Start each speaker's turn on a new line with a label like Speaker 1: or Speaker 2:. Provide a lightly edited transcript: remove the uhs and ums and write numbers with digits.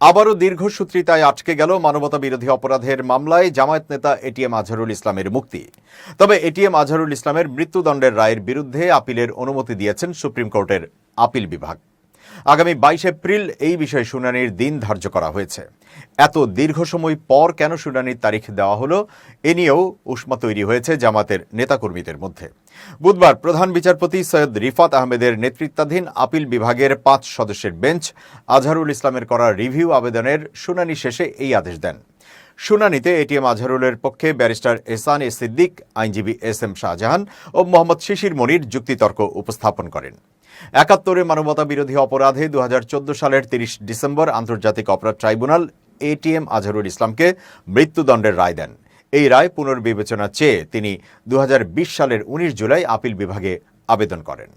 Speaker 1: আবারও দীর্ঘসূত্রিতায় আটকে গেল মানবতাবিরোধী অপরাধের মামলায় জামায়াত নেতা এটিএম আজহারুল ইসলামের মুক্তি। তবে এটিএম আজহারুল ইসলামের মৃত্যুদণ্ডের রায়ের বিরুদ্ধে আপিলের অনুমতি দিয়েছেন সুপ্রিম কোর্টের আপিল বিভাগ। আগামী 22 এপ্রিল এই বিষয়ে শুনানির দিন ধার্য করা হয়েছে। এত দীর্ঘ সময় পর কেন শুনানির তারিখ দেওয়া হলো, এ নিয়েও উষ্মা তৈরি হয়েছে জামাতের নেতাকর্মীদের মধ্যে। বুধবার প্রধান বিচারপতি সৈয়দ রিফাত আহমেদের নেতৃত্বাধীন আপিল বিভাগের 5 সদস্যের বেঞ্চ আজহারুল ইসলামের করা রিভিউ আবেদনের শুনানি শেষে এই আদেশ দেন। শুনানিতে এটিএম আজহারুলের পক্ষে ব্যারিস্টার এহসান এ সিদ্দিক, আইনজীবী এস.এম. শাহজাহান ও মোহাম্মদ শিশির মনির যুক্তিতর্ক উপস্থাপন করেন। ৭১ মানবতাবিরোধী অপরাধে 2014 সালের 30 ডিসেম্বর আন্তর্জাতিক অপরাধ ট্রাইব্যুনাল এটিএম আজহারুল ইসলামকে মৃত্যুদণ্ডের রায় দেন। এই রায় পুনর্বিবেচনা চেয়ে তিনি 2020 সালের 19 জুলাই আপিল বিভাগে আবেদন করেন।